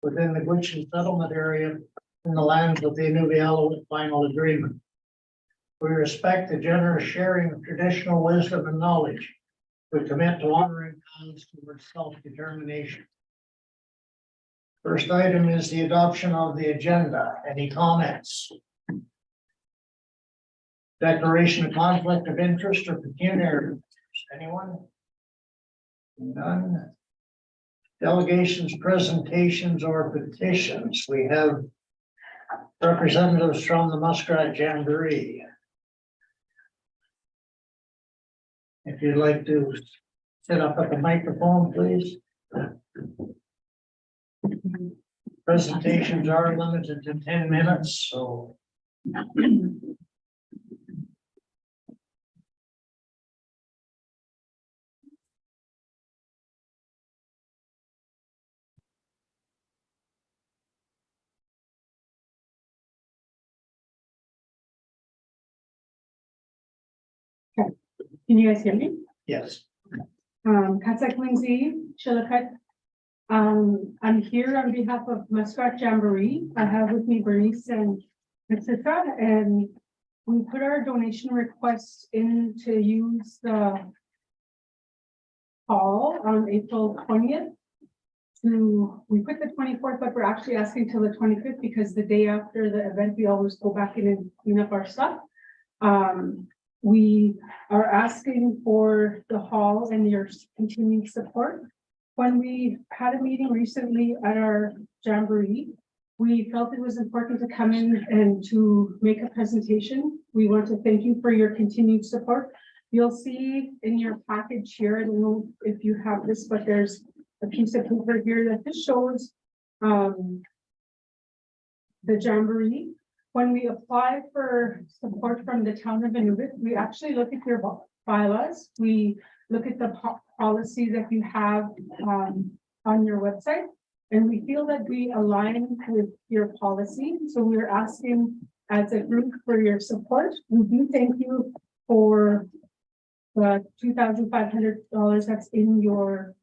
within the Gwich'in settlement area in the lands of the Inuvik final agreement. We respect the generous sharing of traditional wisdom and knowledge. We commit to honoring cause towards self-determination. First item is the adoption of the agenda. Any comments? Declaration of conflict of interest or pecuniary interest. Anyone? None. Delegations, presentations, or petitions. We have representatives from the Muskrat Jamboree. If you'd like to sit up at the microphone, please. Presentations are limited to 10 minutes, so. Can you guys hear me? Yes. Katsak Lindsay, Chillicut. I'm here on behalf of Muskrat Jamboree. I have with me Bernice and Patricia, and we put our donation request in to use the hall on April 20th. We put the 24th, but we're actually asking till the 25th because the day after the event, we always go back in and clean up our stuff. We are asking for the hall and your continued support. When we had a meeting recently at our Jamboree, we felt it was important to come in and to make a presentation. We want to thank you for your continued support. You'll see in your package here, I don't know if you have this, but there's a piece of paper here that just shows the Jamboree. When we apply for support from the town of Inuvik, we actually look at your bylaws. We look at the policy that you have on your website, and we feel that we align with your policy. So we're asking as a group for your support. We do thank you for the $2,500 that's in your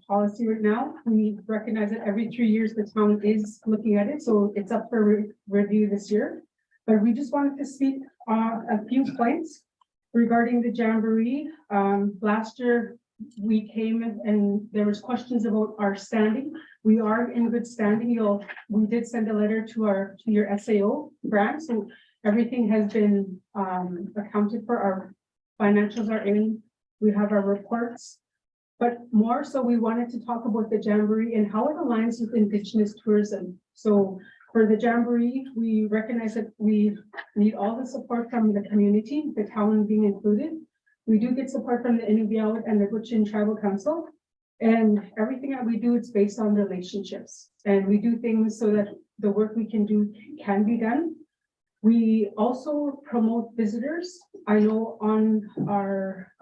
policy right now. We recognize that every 3 years the town is looking at it, so it's up for review this year. But we just wanted to speak a few points regarding the Jamboree. Last year we came and there was questions about our standing. We are in good standing. We did send a letter to your SAO grant, so everything has been accounted for. Our financials are in. We have our reports. But more so, we wanted to talk about the Jamboree and how it aligns with Indigenous tourism. So for the Jamboree, we recognize that we need all the support from the community, the town being included. We do get support from the Inuvik and the Gwich'in Tribal Council. And everything that we do, it's based on relationships. And we do things so that the work we can do can be done. We also promote visitors. I know on our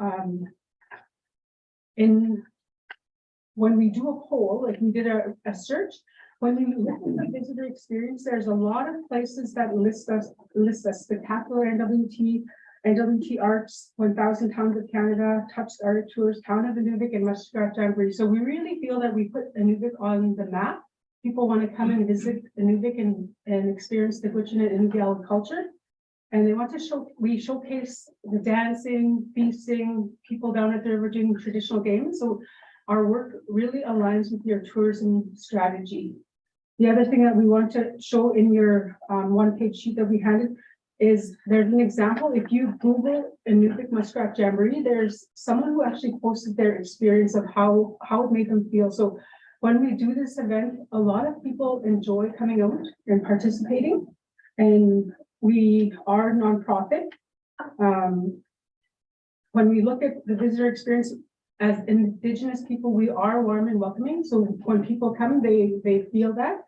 when we do a poll, like we did a search, when we look at the visitor experience, there's a lot of places that list us spectacular NWT Arts, 1,000 Towns of Canada, Touched Art Tours, Town of Inuvik, and Muskrat Jamboree. So we really feel that we put Inuvik on the map. People want to come and visit Inuvik and experience the Gwich'in and Inuvik culture. And they want to we showcase the dancing, feasting, people down at the river doing traditional games. So our work really aligns with your tourism strategy. The other thing that we want to show in your one-page sheet that we handed is there's an example. If you Google Inuvik Muskrat Jamboree, there's someone who actually posted their experience of how it made them feel. So when we do this event, a lot of people enjoy coming out and participating. And we are nonprofit. When we look at the visitor experience as Indigenous people, we are warm and welcoming. So when people come, they feel that.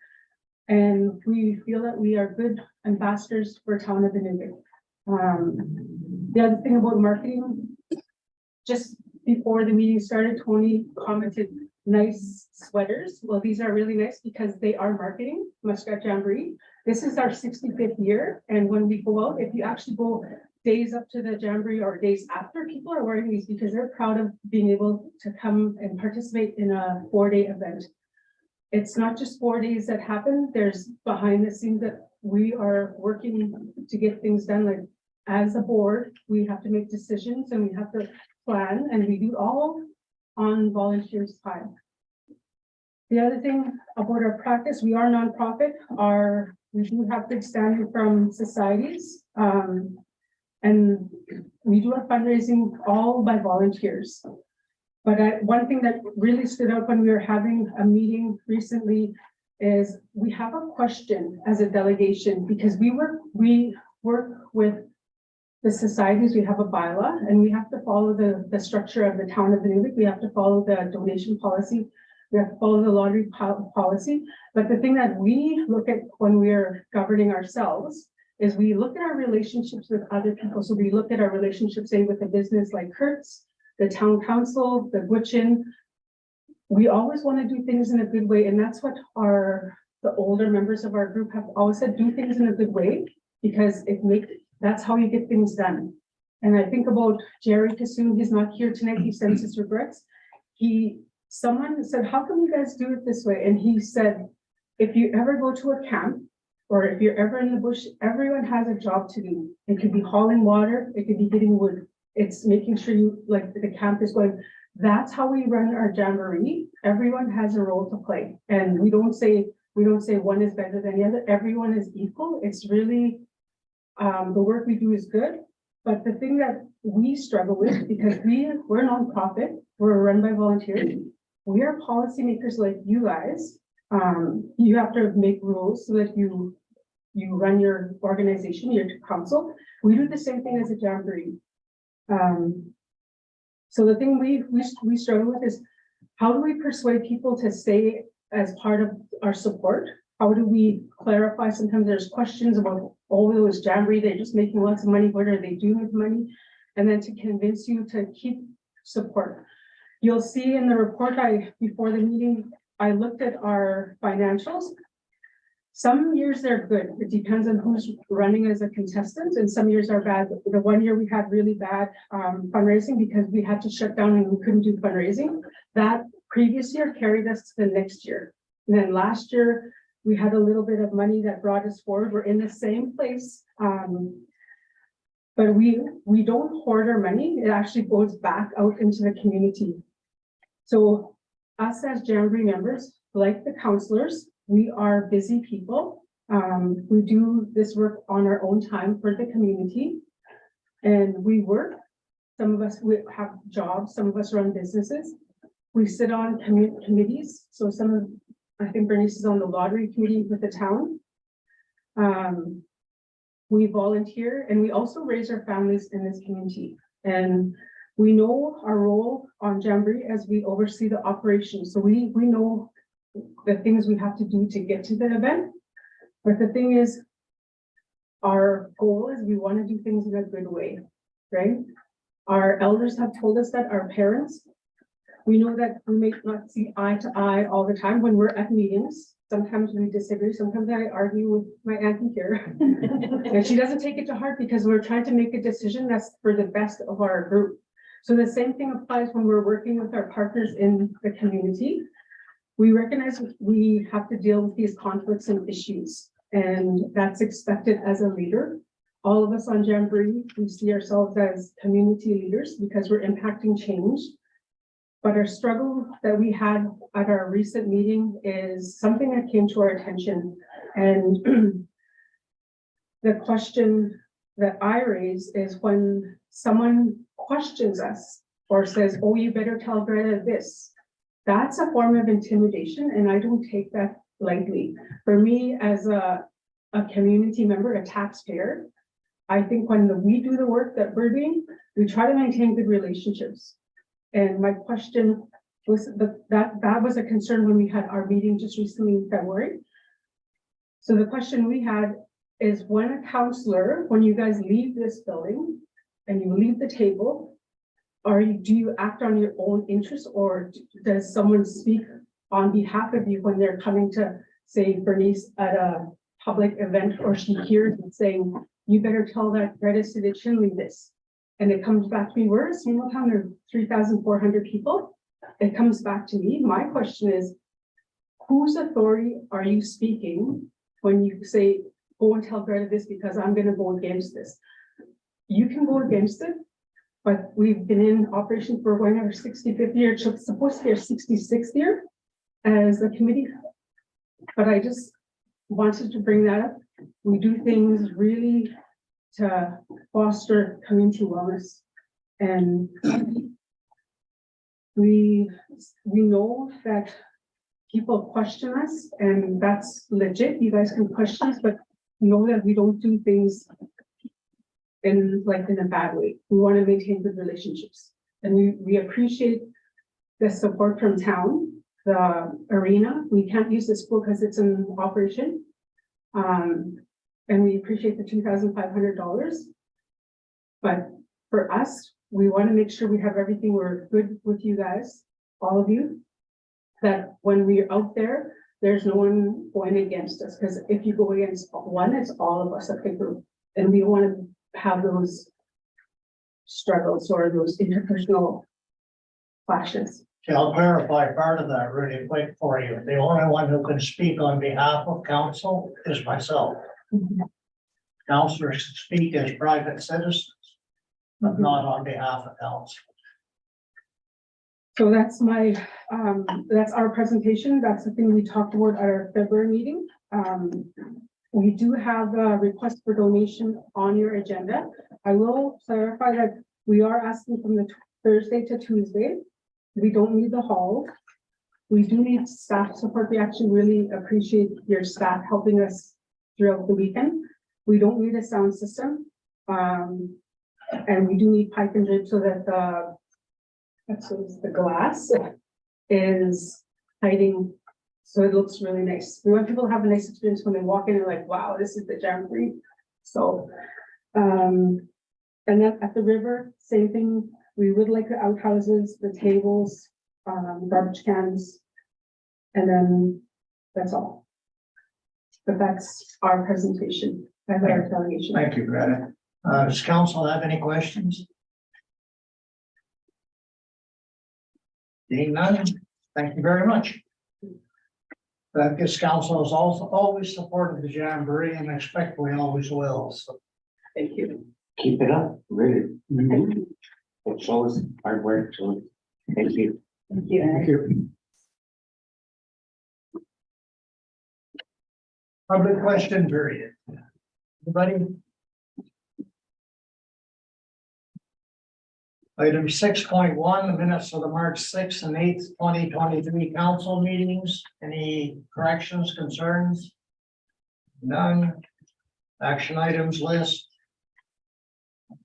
And we feel that we are good ambassadors for town of Inuvik. The other thing about marketing, just before the meeting started, Tony commented nice sweaters. Well, these are really nice because they are marketing Muskrat Jamboree. This is our 65th year. And when we go out, if you actually go days up to the Jamboree or days after, people are wearing these because they're proud of being able to come and participate in a 4-day event. it's not just 4 days that happen, there's behind the scenes that we are working to get things done. Like as a board, we have to make decisions and we have to plan, and we do all on volunteers' time. The other thing about our practice, we are nonprofit. We do have good standing from societies, and we do our fundraising all by volunteers. But one thing that really stood out when we were having a meeting recently is we have a question as a delegation, because we work with the societies. We have a bylaw and we have to follow the structure of the town of Inuvik. We have to follow the donation policy. We have to follow the lottery policy. But the thing that we look at when we're governing ourselves is we look at our relationships with other people. So we look at our relationships, say, with a business like Kurtz, the town council, the Gwitchin. We always want to do things in a good way. And that's what the older members of our group have always said, do things in a good way, because that's how you get things done. And I think about Jerry Kassoon. He's not here tonight. He sends his regrets. Someone said, how come you guys do it this way? And he said, if you ever go to a camp, or if you're ever in the bush, everyone has a job to do. It could be hauling water, it could be getting wood. It's making sure the camp is going. That's how we run our jamboree. Everyone has a role to play. And we don't say one is better than the other. Everyone is equal. It's really, the work we do is good. But the thing that we struggle with, because we're nonprofit, we're run by volunteers. We are policymakers like you guys. You have to make rules so that you run your organization, your council. We do the same thing as a jamboree. So the thing we struggle with is, how do we persuade people to stay as part of our support? How do we clarify? Sometimes there's questions about, oh, it was jamboree, they're just making lots of money. What are they doing with money? And then to convince you to keep support. You'll see in the report before the meeting, I looked at our financials. Some years they're good. It depends on who's running as a contestant, and some years are bad. The one year we had really bad fundraising because we had to shut down and we couldn't do fundraising. That previous year carried us to the next year. And then last year we had a little bit of money that brought us forward. We're in the same place. But we don't hoard our money. It actually goes back out into the community. So us as Jamboree members, like the counselors, we are busy people. We do this work on our own time for the community, and we work. Some of us have jobs, some of us run businesses. We sit on committees. So I think Bernice is on the lottery committee with the town. We volunteer, and we also raise our families in this community. And we know our role on Jamboree as we oversee the operations. So we know the things we have to do to get to the event. But the thing is, our goal is we want to do things in a good way, right? Our elders have told us that, our parents, we know that we may not see eye to eye all the time when we're at meetings. Sometimes we disagree. Sometimes I argue with my auntie here. And she doesn't take it to heart because we're trying to make a decision that's for the best of our group. So the same thing applies when we're working with our partners in the community. We recognize we have to deal with these conflicts and issues, and that's expected as a leader. All of us on Jamboree, we see ourselves as community leaders because we're impacting change. But our struggle that we had at our recent meeting is something that came to our attention. And the question that I raise is when someone questions us or says, oh, you better tell Greta this. That's a form of intimidation, and I don't take that lightly. For me, as a community member, a taxpayer, I think when we do the work that we're doing, we try to maintain good relationships. And my question was that was a concern when we had our meeting just recently in February. So the question we had is, when a counselor, when you guys leave this building and you leave the table, do you act on your own interests, or does someone speak on behalf of you when they're coming to, say, Bernice at a public event, or she hears it saying, you better tell that Greta that she'll leave this. And it comes back to me, we're a small town of 3,400 people. It comes back to me. My question is, whose authority are you speaking when you say, go and tell Greta this because I'm gonna go against this? You can go against it, but we've been in operation for going on our 65th year, so it's supposed to be our 66th year as a committee. But I just wanted to bring that up. We do things really to foster community wellness. And we know that people question us, and that's legit. You guys can question us, but know that we don't do things in a bad way. We want to maintain good relationships, and we appreciate the support from town. The arena, we can't use the school because it's in operation, and we appreciate the $2,500. But for us, we want to make sure we have everything. We're good with you guys, all of you, that when we're out there, there's no one going against us. Because if you go against one, it's all of us at the group, and we want to have those struggles or those interpersonal clashes. Okay, I'll clarify part of that really quick for you. The only one who can speak on behalf of council is myself. Councilors speak as private citizens, but not on behalf of council. So that's that's our presentation. That's the thing we talked about at our February meeting. We do have a request for donation on your agenda. I will clarify that we are asking from the Thursday to Tuesday. We don't need the hall. We do need staff support. We actually really appreciate your staff helping us throughout the weekend. We don't need a sound system. And we do need pipe and drip so that the glass is hiding, so it looks really nice. We want people to have a nice experience when they walk in and like, wow, this is the Jamboree. So, and then at the river, same thing. We would like the outhouses, the tables, garbage cans, and then that's all. But that's our presentation and our delegation. Thank you, Greta. Does council have any questions? Seeing none, thank you very much. This council has also always supported the Jamboree, and I expect we always will. So Thank you. Keep it up, really. It shows hard work, so thank you. Thank you. thank you. Public question period. Anybody? Item 6.1, the minutes of the March 6th and 8th, 2023 council meetings. Any corrections, concerns? None. Action items list.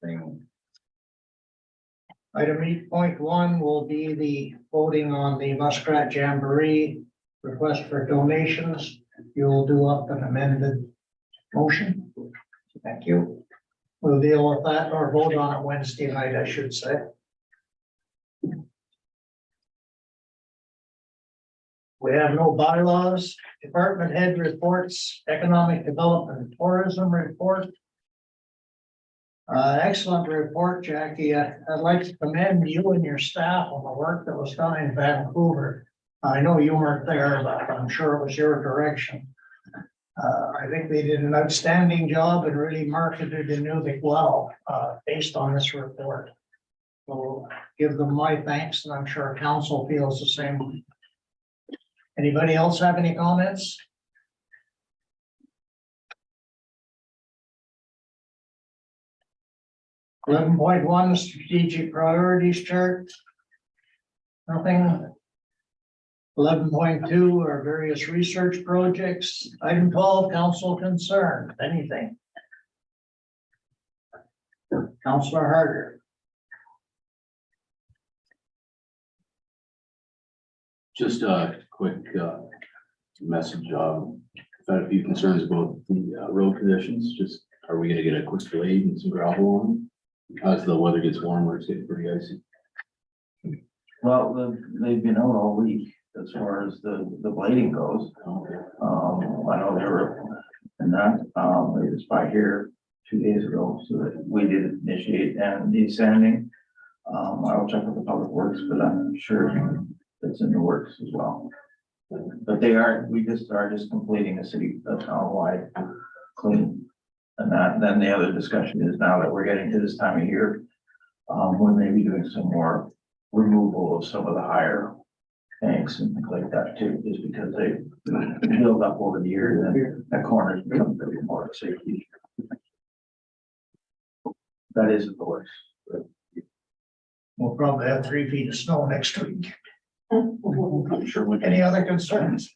Nothing. Item 8.1 will be the voting on the Muskrat Jamboree request for donations. You'll do up an amended motion. Thank you. We'll deal with that or vote on it Wednesday night, I should say. We have no bylaws, department head reports, economic development and tourism report. Excellent report, Jackie. I'd like to commend you and your staff on the work that was done in Vancouver. I know you weren't there, but I'm sure it was your direction. I think they did an outstanding job and really marketed Inuvik well, based on this report. So give them my thanks, and I'm sure council feels the same way. Anybody else have any comments? (11.1) strategic priorities chart. Nothing. 11.2 are various research projects. Item 12, council concern, anything. Councilor Harder. Just a quick message. I've had a few concerns about the road conditions. Just, are we gonna get a quick blade and some gravel on them? As the weather gets warmer, it's getting pretty icy. Well, they've been out all week as far as the blading goes. I know they were in that, they was by here 2 days ago, so that we did initiate and descending. I'll check with the public works, but I'm sure it's in the works as well. But we are just completing a town-wide clean. And then the other discussion is now that we're getting to this time of year, we may be doing some more removal of some of the higher tanks and things like that too, just because they build up over the years and that corner becomes a bit more of a safety issue. That is, of course. We'll probably have 3 feet of snow next week. I'm sure we can. Any other concerns?